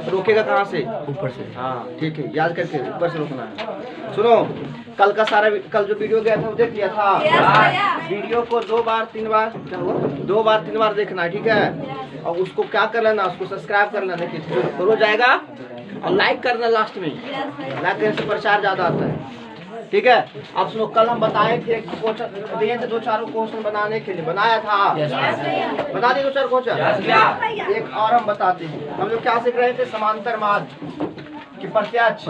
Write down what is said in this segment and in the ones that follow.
रोकेगा कहाँ से? ऊपर से। हाँ ठीक है, याद करके ऊपर से रोकना है। सुनो, कल का सारा कल जो वीडियो गया था वो देख लिया था? वीडियो को 2 बार 3 बार, क्या हुआ, 2 बार 3 बार देखना है, ठीक है? और उसको क्या कर लेना, उसको सब्सक्राइब कर लेना, देखिए हो जाएगा। और लाइक करना लास्ट में, लाइक करने से प्रचार ज्यादा आता है, ठीक है? अब सुनो, कल हम बताए थे क्वेश्चन दिए थे, 2-4 क्वेश्चन बनाने के लिए, बनाया था? बता दिए 2-4 क्वेश्चन। एक और हम बताते हैं, हम लोग क्या सीख रहे थे? समांतर मार्ग कि प्रत्यक्ष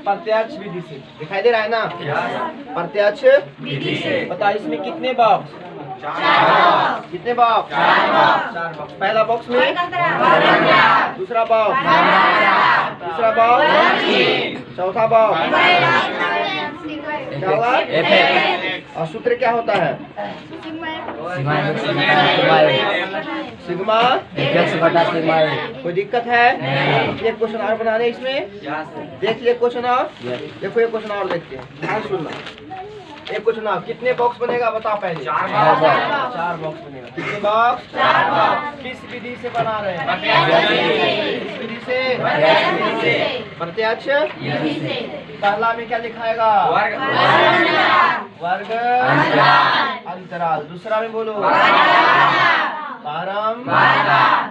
प्रत्यक्ष विधि से। दिखाई दे रहा है ना? प्रत्यक्ष विधि से। बता इसमें कितने बॉक्स? 4 कितने बॉक्स? 4 बॉक्स। पहला बॉक्स में, दूसरा बॉक्स, तीसरा बॉक्स, चौथा बॉक्स क्या होगा? और सूत्र क्या होता है? सिग्मा बटा सिग्मा। कोई दिक्कत है? एक क्वेश्चन और बना रहे इसमें, देख लिए क्वेश्चन और देखो, एक क्वेश्चन और देखते हैं, ध्यान सुनना। एक क्वेश्चन और, कितने बॉक्स बनेगा बताओ पहले? 4 बॉक्स बनेगा। कितने बॉक्स? 4 बॉक्स। किस विधि से बना रहे हैं? किस विधि से? प्रत्यक्ष। पहला में क्या लिखाएगा? वर्ग अंतराल। दूसरा में बोलो,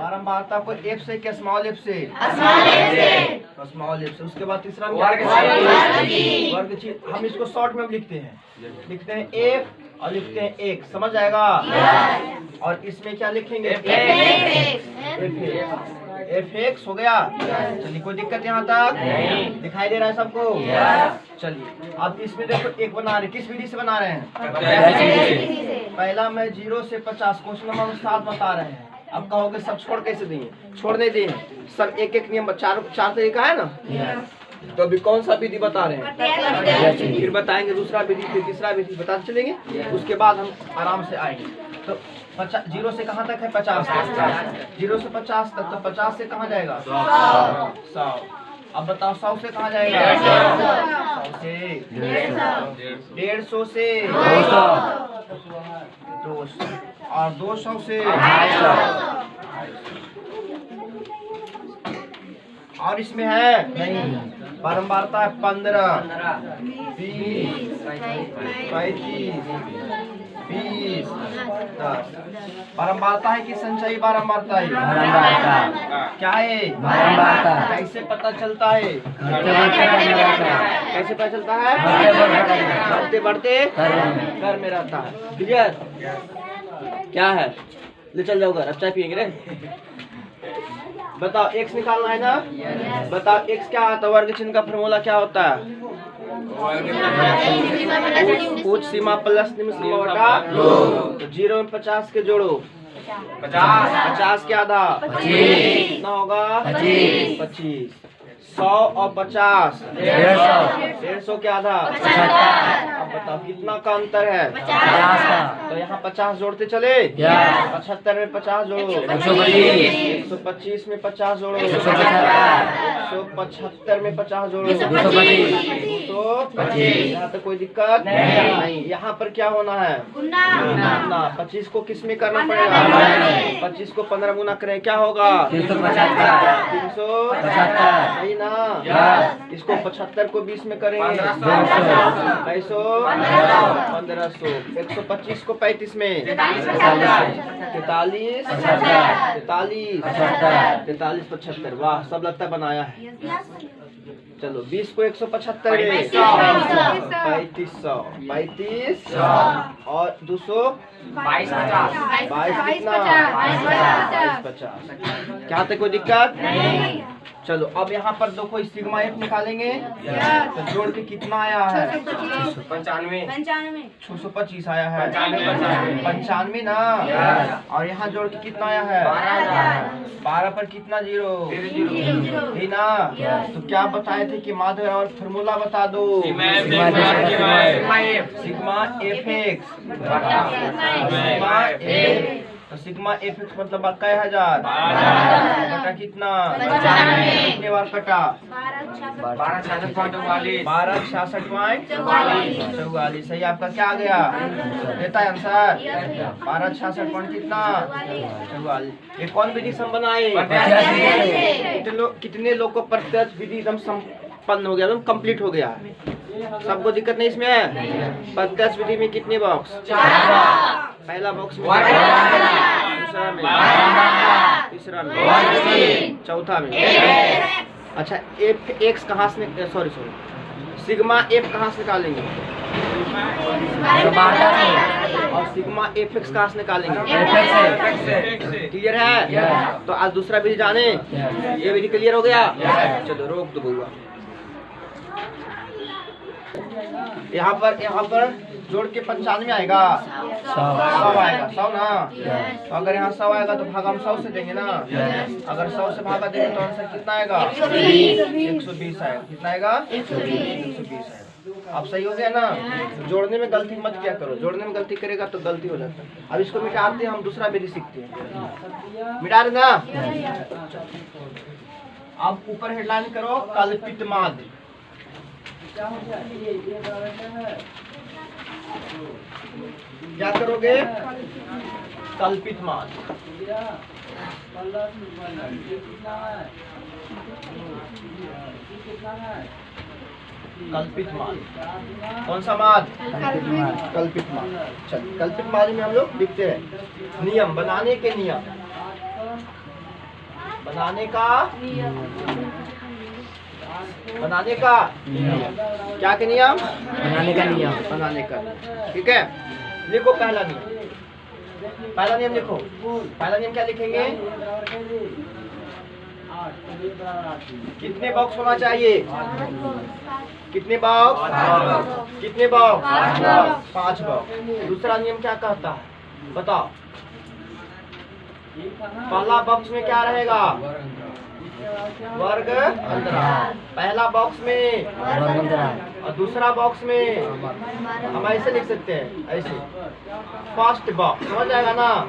बारंबारता को एफ से क्या स्मॉल एफ से? स्मॉल एफ से। उसके बाद तीसरा में वर्ग। हम इसको शॉर्ट में लिखते हैं एफ और लिखते हैं 1, समझ आएगा? और इसमें क्या लिखेंगे? F(x) हो गया। चलिए, कोई दिक्कत यहाँ तक? दिखाई दे रहा है सबको? चलिए, अब इसमें देखो एक बना रहे, किस विधि से बना रहे हैं? पहला मैं 0 से 50 क्वेश्चन नंबर 7 बता रहे हैं। अब कहोगे सब छोड़ कैसे देंगे? छोड़ने दें, सब एक नियम, 4 तरीका है ना? तो अभी कौन सा विधि बता रहे हैं? फिर बताएंगे दूसरा विधि, फिर तीसरा विधि बताते चलेंगे, उसके बाद हम आराम से आएंगे। तो 0 से कहाँ तक है? 50 तक। 0 से 50 तक, तो 50 से कहाँ जाएगा? 100। अब बताओ 100 से कहाँ जाएगा? 100 से 150 से 200 और 200 से 250। और इसमें है नहीं, बारंबारता है 15, 20, 35, 20, 10। बारंबारता है कि संचयी बारंबारता है? क्या है? बारंबारता। कैसे पता चलता है? कैसे पता चलता है? बढ़ते बढ़ते घर में रहता है। क्लियर? क्या है? ले चल जाओ घर, अब चाय पियेंगे रे। बताओ x निकालना है ना? बताओ x क्या आता है? वर्ग चिन्ह का फॉर्मूला क्या होता है? उच्च सीमा प्लस निम्न सीमा बटा 2। तो 0 में 50 के जोड़ो, 50 के आधा कितना होगा? 25। 100 और 50 150 के आधा। अब बताओ कितना का अंतर है? 50 का। तो यहाँ 50 जोड़ते चले, 75 में 50 जोड़ो, 125 में 50 जोड़ो, 175 में 50 जोड़ो, 225। यहाँ तक कोई दिक्कत नहीं। यहाँ पर क्या होना है? गुना। 25 को किस में करना पड़ेगा? 25 को 15 गुना करें, क्या होगा? 375 ना। इसको 75 को 20 में करेंगे, 250, 1500। 125 को 35 में 43, 75। वाह, सब लगता है बनाया है। चलो 20 को 175 में 3500 और 222 कितना? 50। क्या था? कोई दिक्कत नहीं। चलो अब यहाँ पर देखो सिग्मा एफ निकालेंगे, तो जोड़ के कितना आया है? 625 आया है। 95 ना। और यहाँ जोड़ के कितना आया है? 12 पर कितना जीरो? है ना। तो क्या बताए थे कि माध्य और फॉर्मूला बता दो। सिग्मा एफ एक्स, तो सिग्मा एफ एक्स मतलब 1000 बटा कितना? कितने बार कटा? 1266.44। सही, आपका क्या आ गया? देता है आंसर 1266 पॉइंट कितना? 44। ये कौन विधि से हम बनाए? कितने लोग को प्रत्यक्ष विधि एकदम संपन्न हो गया, एकदम कंप्लीट हो गया? सबको दिक्कत नहीं इसमें? प्रत्यक्ष विधि में कितने बॉक्स? पहला बॉक्स में, दूसरा में, तीसरा में, चौथा में। अच्छा, एफ एक्स कहाँ से, सॉरी सिग्मा एफ कहाँ से निकालेंगे? और सिग्मा एफ एक्स कहाँ से निकालेंगे? क्लियर है? तो आज दूसरा विधि जाने, ये विधि क्लियर हो गया? चलो रोक दो बुआ। यहाँ पर जोड़ के 95 आएगा, 100 आएगा, 100 ना? तो अगर यहाँ 100 आएगा तो भाग हम 100 से देंगे ना? अगर 100 से भागा देंगे तो आंसर कितना आएगा? 120 आएगा। कितना आएगा? 120 आएगा। अब सही हो गया ना? तो जोड़ने में गलती मत क्या करो, जोड़ने में गलती करेगा तो गलती हो जाता है। अब इसको मिटाते हैं, हम दूसरा विधि सीखते हैं। मिटा रहे ना? अब ऊपर हेडलाइन करो कल्पित माध्य। क्या करोगे? कल्पित माध्य। कल्पित माध्य कौन सा माध्य? कल्पित माध्य। चलिए, कल्पित माध्य में हम लोग लिखते हैं नियम, बनाने के नियम, बनाने का क्या के नियम? बनाने का नियम, बनाने का। ठीक है, लिखो पहला नियम। पहला नियम लिखो। पहला नियम क्या लिखेंगे? कितने बॉक्स होना चाहिए? कितने बॉक्स? कितने बॉक्स? 5 बॉक्स। दूसरा नियम क्या कहता है बताओ? पहला बॉक्स में क्या रहेगा? वर्ग अंतराल। पहला बॉक्स में वर्ग अंतराल और दूसरा बॉक्स में हम ऐसे लिख सकते हैं, ऐसे फर्स्ट बॉक्स, समझ आएगा ना?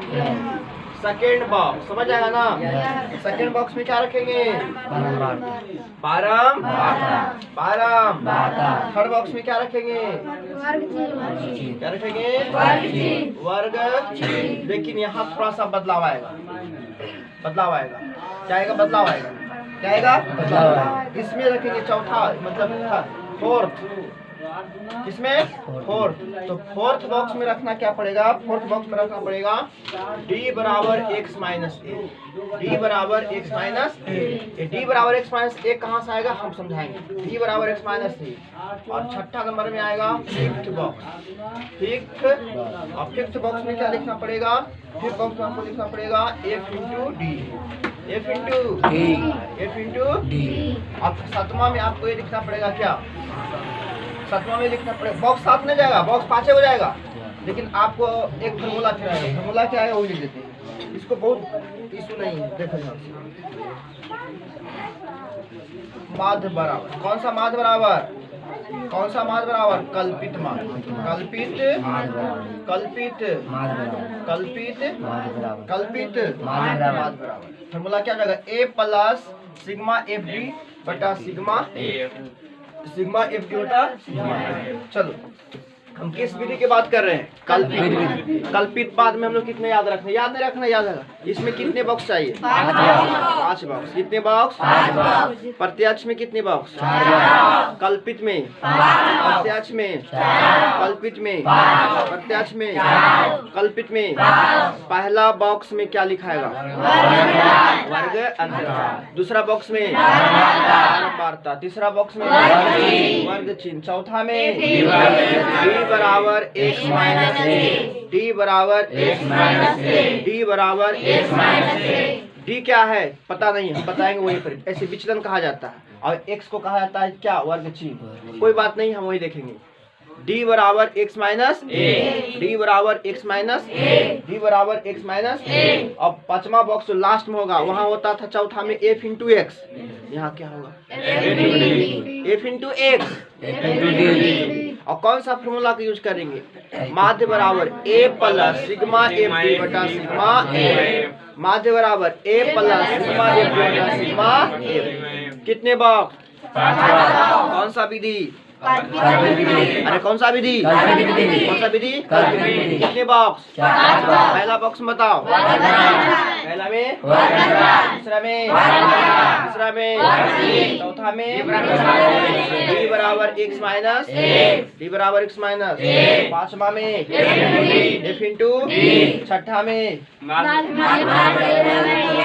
सेकेंड बॉक्स, समझ आएगा ना? सेकेंड बॉक्स में क्या रखेंगे? पारम। थर्ड बॉक्स में क्या रखेंगे? क्या रखेंगे? वर्ग। लेकिन यहाँ थोड़ा सा बदलाव आएगा। क्या आएगा? बदलाव आएगा। क्या आएगा? बदलाव। इसमें रखेंगे चौथा, मतलब फोर्थ। किसमें? फोर्थ। तो फोर्थ बॉक्स में रखना क्या पड़ेगा? फोर्थ बॉक्स में रखना पड़ेगा d बराबर x माइनस ए। d बराबर x माइनस ए। d बराबर x माइनस ए कहाँ से आएगा हम समझाएंगे। d बराबर x माइनस ए। और छठा नंबर में आएगा फिफ्थ बॉक्स। फिफ्थ, और फिफ्थ बॉक्स में क्या लिखना पड़ेगा? फिफ्थ बॉक्स में आपको लिखना पड़ेगा f into D. f into D. अब सातवां में आपको ये लिखना पड़ेगा क्या? सातवां में लिखना पड़ेगा, बॉक्स 7 में जाएगा, बॉक्स 5 हो जाएगा, लेकिन आपको एक फॉर्मूला फिर आएगा। फॉर्मूला क्या है वो लिख देते हैं, इसको बहुत इशू नहीं है। देखो माध्य बराबर, कौन सा माध्य बराबर? कल्पित माध्य। कल्पित माध्य बराबर। फॉर्मूला क्या हो जाएगा? a plus sigma F D बटा सिग्मा एफ डी बटा सिग्मा। चलो हम किस विधि की बात कर रहे हैं? कल्पित बाद में हम लोग कितने याद रखना? याद नहीं रखना, याद है। इसमें कितने बॉक्स चाहिए? 5 बॉक्स। कितने बॉक्स? प्रत्यक्ष में कितने बॉक्स? कल्पित में, प्रत्यक्ष में, कल्पित में, प्रत्यक्ष में, कल्पित में। पहला बॉक्स में क्या लिखाएगा? वर्ग अंतराल। दूसरा बॉक्स में वार्ता। तीसरा बॉक्स में वर्ग चिन्ह। चौथा में बराबर x माइनस ए। डी बराबर x माइनस ए। डी बराबर x माइनस ए। डी क्या है पता नहीं, हम बताएंगे वही पर। ऐसे विचलन कहा जाता है और x को कहा जाता है क्या? वर्ग चिन्ह। कोई बात नहीं, हम वही देखेंगे। डी बराबर x माइनस ए। डी बराबर x माइनस ए। डी बराबर x माइनस ए। अब पांचवा बॉक्स जो लास्ट में होगा वहां होता था चौथा में f इंटू एक्स। यहाँ क्या होगा? f into x. और कौन सा फॉर्मूला का यूज करेंगे? माध्य बराबर a plus sigma F D बटा सिग्मा एफ। माध्य बराबर a plus sigma F D बटा सिग्मा एफ। कितने बॉक्स? कौन सा विधि? अरे कौन सा विधि? कौन सा विधि? कितने बॉक्स? पहला बॉक्स बताओ। पहला में, दूसरा में, तीसरा में, चौथा में d बराबर x माइनस d बराबर x माइनस, पांचवा में f इंटू, छठा में,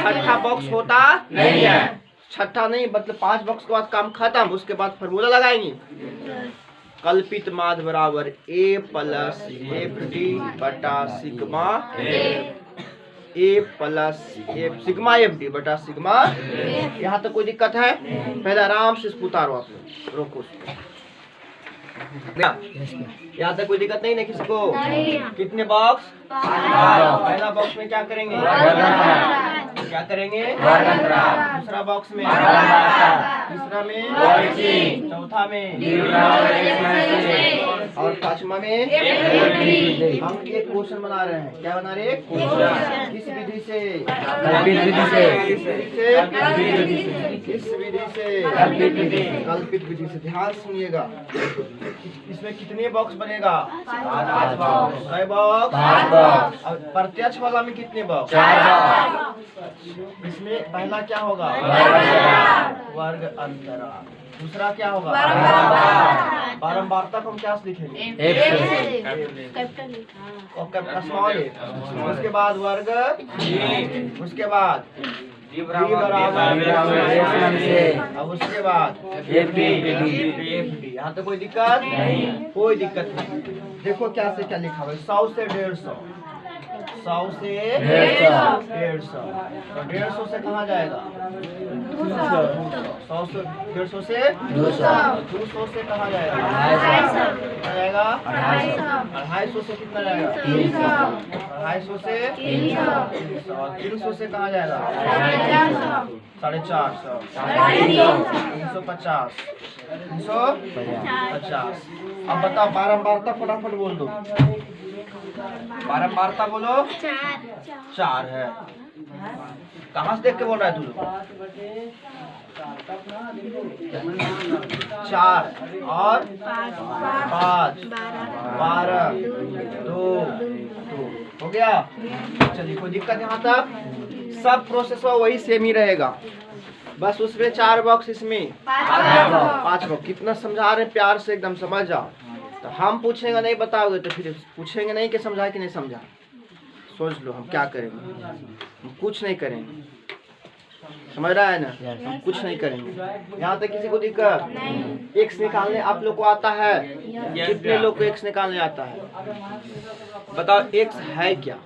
छठा बॉक्स होता नहीं है, छठा नहीं मतलब 5 बॉक्स के बाद काम खत्म। उसके बाद फॉर्मूला लगाएंगे, कल्पित माध्य बराबर a प्लस एफ डी बटा sigma a plus sigma F D बटा सिग्मा। यहाँ तक कोई दिक्कत है? पहले आराम से इसको उतारो, आप लोग रोको उसको। यहाँ तक कोई दिक्कत नहीं ना किसी को? कितने बॉक्स? पहला बॉक्स में क्या करेंगे? क्या करेंगे? दूसरा बॉक्स में, तीसरा में, चौथा में और पांचवा में हम एक क्वेश्चन बना रहे हैं। क्या बना रहे हैं? किस विधि से? किस विधि से? कल्पित विधि से। ध्यान सुनिएगा, इसमें कितने बॉक्स बनेगा? 5 बॉक्स। कई बॉक्स? 5 बॉक्स। और प्रत्यक्ष वाला में कितने बॉक्स? 4 बॉक्स। इसमें पहला क्या होगा? वर्ग अंतरा। दूसरा क्या होगा? बारंबारता को हम क्या लिखेंगे? कैपिटल स्मॉल ए। उसके बाद वर्ग, उसके बाद अब उसके बाद यहाँ तो कोई दिक्कत नहीं, कोई दिक्कत नहीं। देखो क्या से क्या लिखा हुआ है, 100 से 150, 100 से 150, तो 150 से कहाँ जाएगा? 100 से 150 से 200 से कहाँ जाएगा? कितना जाएगा? 250 से कितना जाएगा? 250 से 300, 300 से कहाँ जाएगा? 450, 350, 350। अब बताओ बारंबारता फटाफट बोल दो। बारंबारता बोलो। 4 है। कहाँ से देख के बोल रहा है तू लोग? 4 और 5, 12, 2 हो गया। चलिए कोई दिक्कत यहाँ तक? सब प्रोसेस वही सेम ही रहेगा, बस उसमें 4 बॉक्स, इसमें 5 बॉक्स। कितना समझा रहे हैं, प्यार से एकदम समझ जाओ। तो हम पूछेंगे नहीं बताओगे तो फिर पूछेंगे नहीं कि समझा कि नहीं समझा। सोच लो हम क्या करेंगे, हम कुछ नहीं करेंगे, समझ रहा है ना? हम कुछ नहीं करेंगे। यहाँ तक किसी को दिक्कत? एक्स निकालने आप लोग को आता है? कितने लोग को एक्स निकालने आता है? बताओ एक्स है क्या?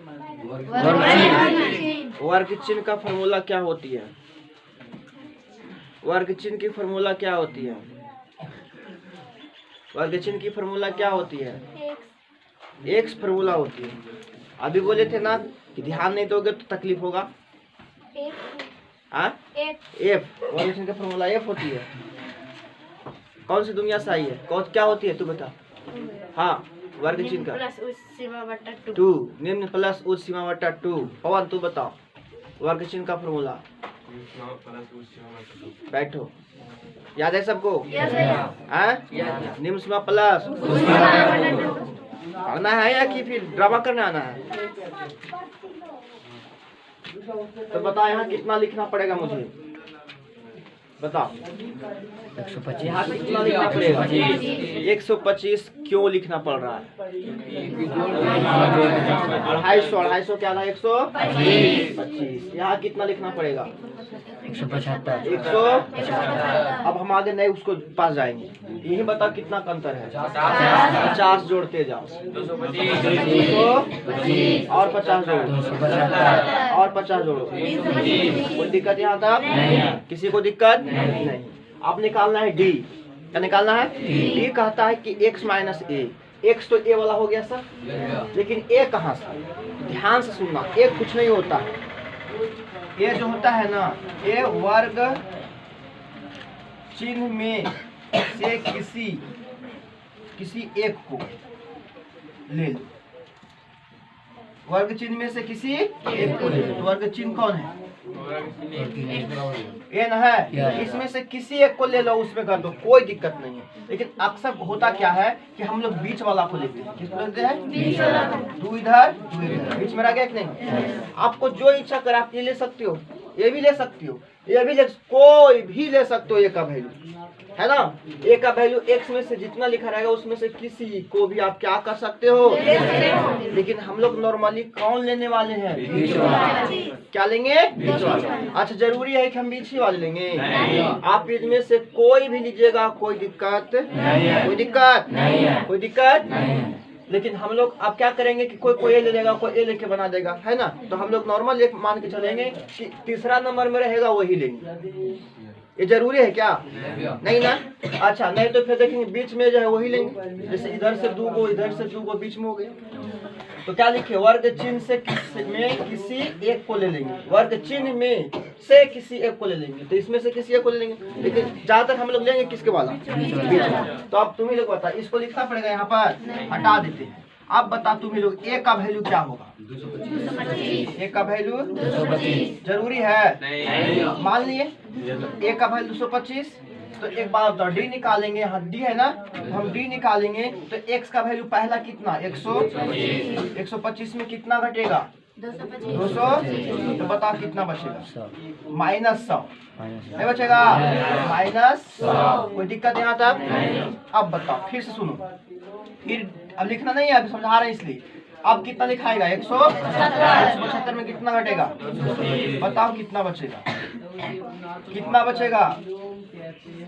वर्ग चिन्ह का फॉर्मूला क्या होती है? वर्ग चिन्ह की फॉर्मूला क्या होती है? वर्ग चिन्ह की फॉर्मूला क्या होती है? एक्स फॉर्मूला होती है। अभी बोले थे ना कि ध्यान नहीं दोगे तो तकलीफ होगा। एफ वर्ग चिन्ह का फॉर्मूला एफ होती है। कौन सी दुनिया से आई है? क्या होती है तू बता? हाँ, वर्ग चिन्ह का 2, निम्न प्लस उच्च सीमा बटा 2। पवन तू बताओ वर्ग चिन्ह का फॉर्मूला। बैठो, याद है सबको? निम्न सीमा प्लस पढ़ना है या कि फिर ड्रामा करने आना है? तो बताओ यहाँ कितना लिखना पड़ेगा मुझे? बताओ 125। यहाँ कितना लिखना पड़ेगा? 125 क्यों लिखना पड़ रहा है? 250 क्या ना 125। यहाँ कितना लिखना पड़ेगा? 175। अब हम आगे नए उसको पास जाएंगे। यही बताओ कितना का अंतर है? 50 जोड़ते जाओ। 225 और 50 जोड़ो और 50 जोड़ो। कोई दिक्कत यहाँ तक? किसी को दिक्कत नहीं। अब निकालना है डी। क्या निकालना है? डी कहता है कि x माइनस ए। एक्स तो ए वाला हो गया सर, लेकिन ए कहाँ से? ध्यान से सुनना, ए कुछ नहीं होता है। ए जो होता है ना, ए वर्ग चिन्ह में से किसी एक को ले लो। वर्ग चिन्ह में से किसी एक को ले लो। तो वर्ग चिन्ह कौन है? n है। इसमें से किसी एक को ले लो, उसमें कर दो, कोई दिक्कत नहीं है। लेकिन अक्सर होता क्या है कि हम लोग बीच वाला को लेते हैं। किसको लेते हैं? बीच वाला। दो इधर दो इधर, बीच में रह गया कि नहीं? आपको जो इच्छा करे आप ये ले सकते हो, ये भी ले सकती हो, ये भी ले, कोई भी ले सकते हो। ए का वैल्यू है ना, ए का वैल्यू x में से जितना लिखा रहेगा उसमें से किसी को भी आप क्या कर सकते हो, लेकिन हम लोग नॉर्मली कौन लेने वाले हैं? बीच वाला। क्या लेंगे? बीच वाला। अच्छा, जरूरी है कि हम बीच ही वाले लेंगे? आप इनमें से कोई भी लीजिएगा, कोई दिक्कत नहीं है, कोई दिक्कत नहीं है, कोई दिक्कत नहीं। लेकिन हम लोग अब क्या करेंगे कि कोई ए ले लेगा, कोई ए लेके बना देगा, है ना। तो हम लोग नॉर्मल एक मान के चलेंगे कि तीसरा नंबर में रहेगा वही लेंगे। ये जरूरी है क्या? नहीं ना। अच्छा, नहीं तो फिर देखेंगे बीच में जो है वही लेंगे। जैसे इधर से दो गो, इधर से दो गो, बीच में हो गया। तो क्या लिखे? वर्ग चिन्ह से किसी एक को ले लेंगे। वर्ग चिन्ह में से किसी एक को ले लेंगे। तो इसमें से किसी एक को ले लेंगे, लेकिन ज्यादातर हम लोग लेंगे किसके वाला? बीच वाला। तो अब तुम्हें लोग बता, इसको लिखना पड़ेगा यहाँ पर, हटा देते हैं। अब बता तुम्हें लोग ए का वैल्यू क्या होगा? 225। ए का वैल्यू 225 जरूरी है? मान लिए ए का वैल्यू 225। तो एक बार बताओ, डी निकालेंगे, यहाँ डी है ना, तो हम डी निकालेंगे तो एक्स का वैल्यू पहला कितना? 125। 125 में कितना घटेगा? 200। तो बताओ कितना बचेगा? -100 नहीं बचेगा? -100। कोई दिक्कत यहाँ तक? अब बताओ, फिर से सुनो, फिर अब लिखना नहीं है, अभी समझा रहे हैं इसलिए। अब कितना लिखाएगा? 175 में कितना घटेगा? बताओ कितना बचेगा? कितना बचेगा?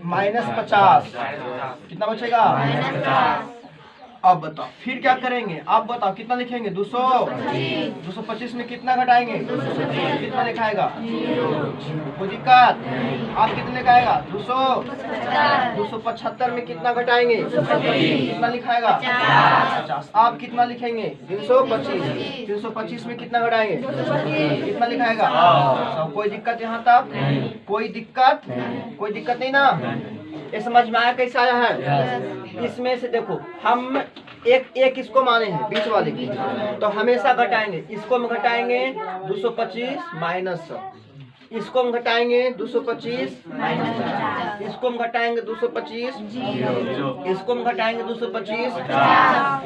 -50। कितना बचेगा? अब बताओ फिर क्या करेंगे? आप बताओ कितना लिखेंगे? 200। 225 में कितना घटाएंगे? कितना लिखाएगा? कोई दिक्कत? आप कितने लिखाएगा? 200। 275 में कितना घटाएंगे? कितना लिखाएगा? 50। आप कितना लिखेंगे? 325। 325 में कितना घटाएंगे? कितना लिखाएगा? सब। कोई दिक्कत यहाँ तक? कोई दिक्कत? कोई दिक्कत नहीं ना? ये समझ में आया कैसे आया है? इसमें से देखो, हम एक इसको माने हैं बीच वाले की, तो हमेशा घटाएंगे। इसको हम घटाएंगे 225 -100, इसको हम घटाएंगे 225 -50, इसको हम घटाएंगे 225, इसको हम घटाएंगे 225,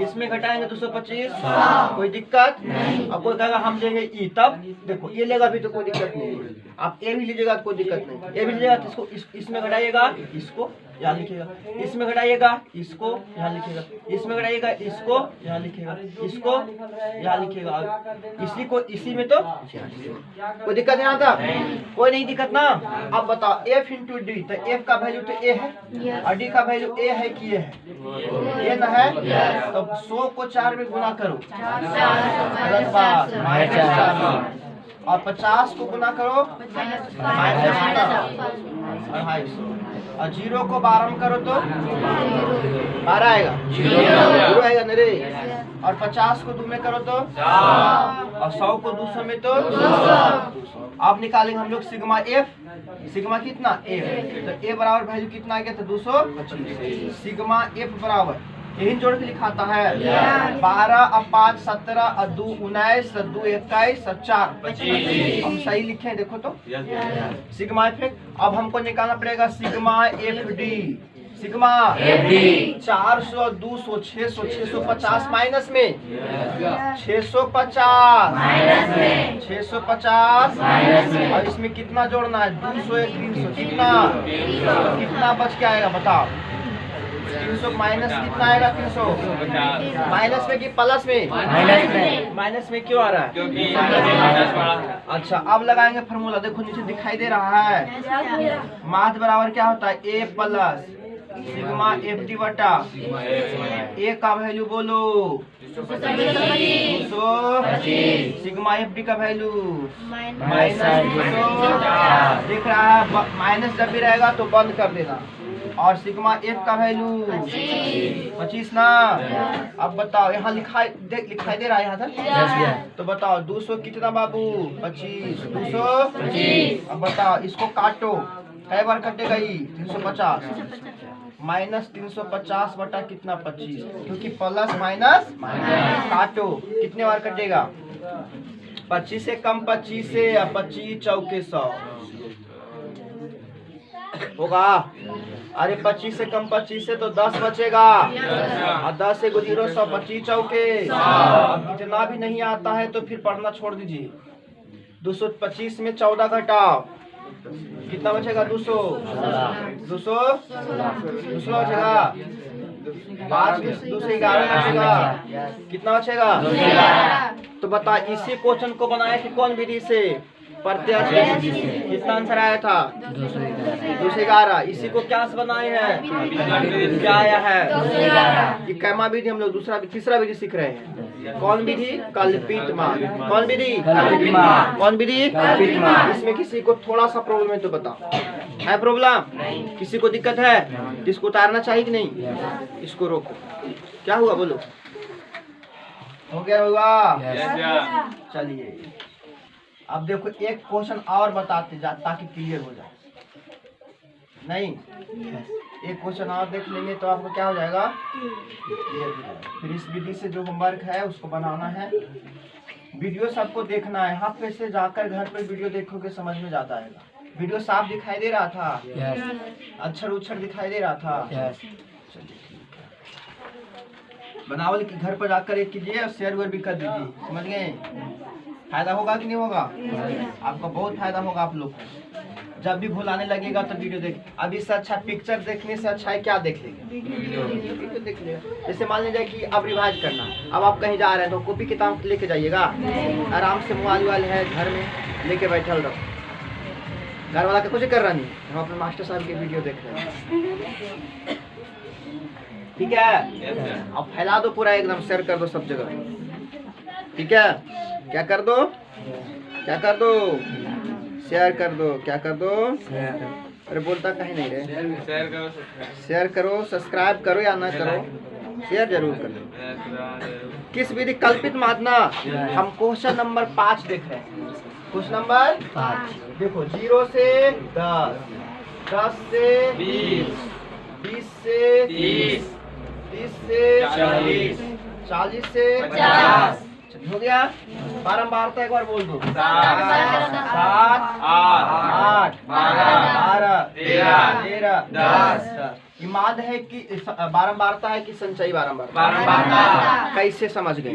इसमें घटाएंगे 225। कोई दिक्कत? अब कोई कहेगा हम लेंगे ई, तब देखो ये लेगा भी तो कोई दिक्कत नहीं। आप ए भी लीजिएगा तो कोई दिक्कत नहीं। ए भी लीजिएगा तो इसको इसमें घटाइएगा, इसको यहाँ लिखेगा, इसमें घटाइएगा, इसको यहाँ लिखेगा, इसमें घटाइएगा, इसको यहाँ लिखेगा, इसको यहाँ लिखेगा, इसी को इसी में। तो कोई दिक्कत यहाँ था? कोई नहीं दिक्कत ना। अब बताओ f × d, तो f का वैल्यू तो a है और d का वैल्यू a है कि ये है? ये ना है। तो 100 को 4 में गुना करो, गलत बात, -4। और 50 को गुना करो, -250। और 0 को 12 में करो तो 12 आएगा, 0 आएगा ना रे। और 50 को 2 में करो तो, और 100 को 200 में तो 200। अब निकालेंगे हम लोग सिग्मा f। सिग्मा कितना? f। तो a बराबर वैल्यू कितना आ गया था? 225। सिग्मा f बराबर यही जोड़ के लिखाता है 12 और 5 17 और 2 19 और 2 21 और 4 25। हम सही लिखे देखो तो सिग्मा एफ। अब हमको निकालना पड़ेगा sigma F D. Sigma F D 400 200 600 650 minus में 650 माइनस में 650 माइनस में। और इसमें कितना जोड़ना है? 200 300। कितना बच के आएगा बताओ? 300 माइनस कितना आएगा? 300 माइनस में कि प्लस में? माइनस में क्यों आ रहा है? क्योंकि अच्छा, अब लगाएंगे फॉर्मूला। देखो नीचे दिखाई दे रहा है, माध्य बराबर क्या होता है? a plus sigma F D बटा a का वैल्यू बोलो 225, सिग्मा एफ डी का वैल्यू -200। दिख रहा है? माइनस जब भी रहेगा तो बंद कर देना। और सिग्मा एफ का वैल्यू 25 ना। अब बताओ यहाँ लिखाई दे रहा है यहाँ तक? तो बताओ 200 कितना बाबू? 25। 225। अब बताओ इसको काटो, कई बार कटेगा ही? 350 माइनस 350 बटा कितना? 25, क्योंकि प्लस माइनस काटो कितने बार कटेगा? 25 से कम 25 से, 25 चौके 100 होगा। अरे 25 से कम 25 से तो 10 बचेगा, और 10 से गुजीरो 100, 25 चौके। अब इतना भी नहीं आता है तो फिर पढ़ना छोड़ दीजिए। 225 में 14 घटाओ, कितना बचेगा? 200 बचेगा। 5 में 211 बचेगा, कितना बचेगा? तो बता, इसी क्वेश्चन को बनाया कि कौन विधि से? प्रत्यक्ष। कितना आंसर आया था? 211। इसी को क्या से बनाए हैं? क्या आया है? ये कैमा विधि हम लोग तीसरा विधि सीख रहे हैं। कौन विधि? कल्पित मान। कौन विधि? कौन विधि? इसमें किसी को थोड़ा सा प्रॉब्लम है तो बताओ, है प्रॉब्लम? किसी को दिक्कत है? इसको उतारना चाहिए कि नहीं? इसको रोको। क्या हुआ बोलो? हो गया होगा? चलिए अब देखो, एक क्वेश्चन और बताते जा ताकि क्लियर हो जाए। नहीं, एक क्वेश्चन और देख लेंगे तो आपको क्या हो जाएगा? फिर इस विधि से जो होमवर्क है उसको बनाना है। वीडियो सबको देखना है, हाथ पे से जाकर घर पर वीडियो देखोगे समझ में जाता आएगा। वीडियो साफ दिखाई दे रहा था? अक्षर उच्छर दिखाई दे रहा था? चलिए बनावल के घर पर जाकर एक कीजिए और शेयर वेयर भी कर दीजिए, समझ गए? फायदा होगा कि नहीं होगा? आपको बहुत फायदा होगा। आप लोग जब भी भूल आने लगेगा तो वीडियो देख। अब इससे अच्छा पिक्चर देखने से अच्छा है क्या देख लेगा? वीडियो देख लेगा। जैसे मान लीजिए कि अब रिवाइज करना, अब आप कहीं जा रहे हैं तो कॉपी किताब लेके जाइएगा, आराम से मोबाइल है घर में लेके बैठल रहो। घर वाला का कुछ कर रहा नहीं, हम अपने मास्टर साहब की वीडियो देख रहे हैं। ठीक है, अब फैला दो पूरा एकदम, शेयर कर दो सब जगह। ठीक है, क्या कर दो? क्या कर दो? शेयर कर दो। क्या कर दो? अरे बोलता कहीं नहीं रहे। शेयर करो, सब्सक्राइब करो या ना करो, शेयर जरूर करो। किस विधि? कल्पित मातना। हम क्वेश्चन नंबर 5 देख रहे हैं। क्वेश्चन नंबर 5 देखो, 0 से 10, 10 से 20, 20 से 30, 30 से 40, 40 से 50। हो गया? बारंबारता एक बार बोल दो। 7, 8, 12, 13, 10। इमाद है कि बारंबारता है कि संचयी बारंबारता? कैसे समझ गए?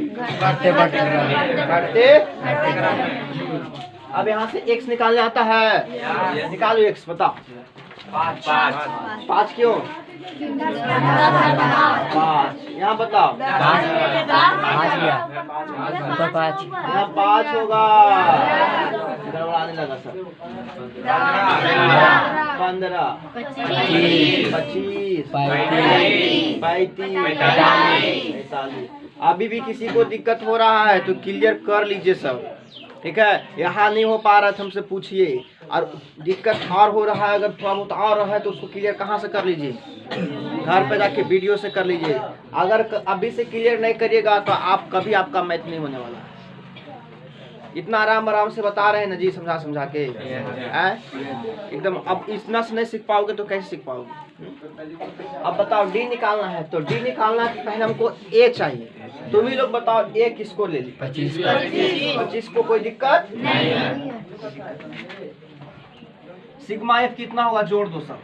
बढ़ते। अब यहाँ से x निकालने आता है, निकालो x। बताओ 5 क्यों? 5। यहाँ बताओ 5 यहाँ 5 होगा। गड़बड़ाने लगा सब। 15, 25, 35, 45। अभी भी किसी को दिक्कत हो रहा है तो क्लियर कर लीजिए सब। ठीक है, यहाँ नहीं हो पा रहा था हमसे पूछिए, और दिक्कत और हो रहा है अगर थोड़ा बहुत और है तो उसको क्लियर कहाँ से कर लीजिए? घर पे जाके वीडियो से कर लीजिए। अगर अभी से क्लियर नहीं करिएगा तो आप कभी आपका मैथ नहीं होने वाला है। इतना आराम से बता रहे हैं ना जी, समझा के एकदम। अब इतना से नहीं सीख पाओगे तो कैसे सीख पाओगे? अब बताओ, डी निकालना है तो डी निकालना है पहले हमको ए चाहिए। तुम ही लोग बताओ ए किसको ले ली? 25 को। कोई दिक्कत नहीं। सिग्मा एफ कितना होगा? जोड़ दो सब।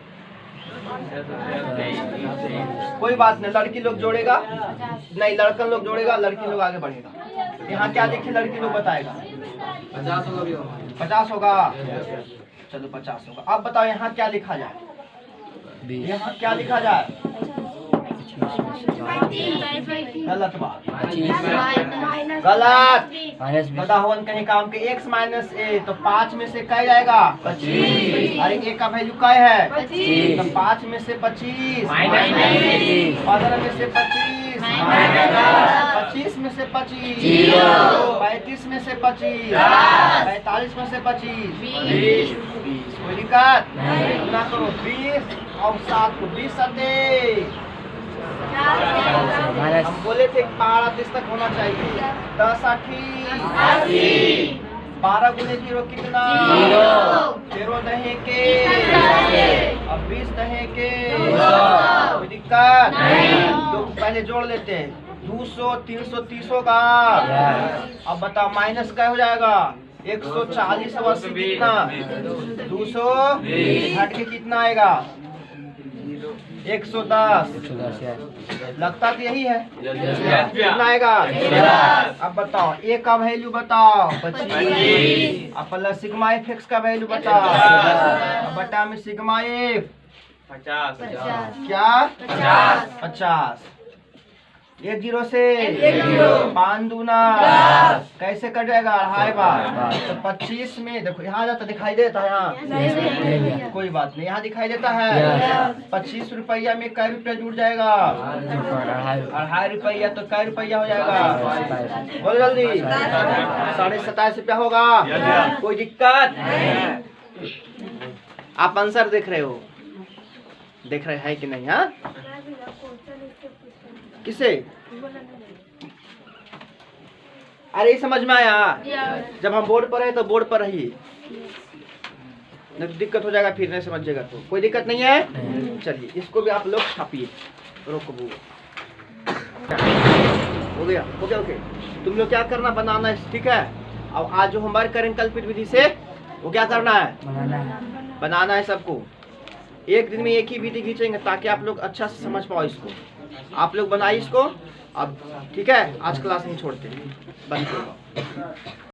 कोई बात नहीं, लड़की लोग जोड़ेगा नहीं, लड़कन लोग जोड़ेगा, लड़की लोग आगे बढ़ेगा। यहाँ क्या लिखे? लड़की लोग बताएगा। 50 होगा। चलो 50 होगा। अब बताओ यहाँ क्या लिखा जाए? यहाँ क्या लिखा जाए? गलत बात, गलत। बता होन कहीं काम के x माइनस ए, तो 5 में से क्या जाएगा? 25। अरे ए का वैल्यू क्या है? 25। तो 5 में से 25 -20, 15 में से 25 -10, 25 में से 25 35 में से 25 45 में से 25 20। कोई दिक्कत ना करो। 20 और 7 को 20 सते। हम बोले थे 12 तक होना चाहिए। 10 80, 12 गुने 0 कितना? 0 दहे के, अब 20 दहे के। कोई दिक्कत? तो पहले जोड़ लेते हैं। 200 330 का। अब बताओ माइनस क्या हो जाएगा? 140 और 80 कितना? 220 हट के कितना आएगा? 110। लगता तो यही है। कितना आएगा? अब बताओ ए का वैल्यू बताओ 25। अब प्लस सिग्मा एफ एक्स का वैल्यू बताओ। अब बटा में सिग्मा एफ 50 क्या? 50। 1 0 से 5 दूना कैसे कट जाएगा? 2.5 बार। तो 25 में देखो यहाँ जाता दिखाई देता है, यहाँ कोई बात नहीं, यहाँ दिखाई देता है। 25 रुपया में कै रुपया जुड़ जाएगा? 2.5 रुपया। तो कै रुपया हो जाएगा? बोलो जल्दी। 27.5 रुपया होगा। कोई दिक्कत? आप आंसर देख रहे हो? देख रहे हैं कि नहीं? हाँ किसे? अरे समझ में आया? जब हम बोर्ड पर है तो बोर्ड पर रहिए, नहीं दिक्कत हो जाएगा, फिर नहीं समझेगा तो कोई दिक्कत नहीं है। चलिए इसको भी आप लोग छापिए। रोको हो गया ओके। तुम लोग क्या करना, बनाना है, ठीक है। अब आज जो होमवर्क करेंगे कल्पित विधि से, वो क्या करना है? बनाना है सबको। एक दिन में एक ही विधि खींचेंगे ताकि आप लोग अच्छा से समझ पाओ इसको। आप लोग बनाइए इसको अब, ठीक है। आज क्लास नहीं छोड़ते, बंद करो।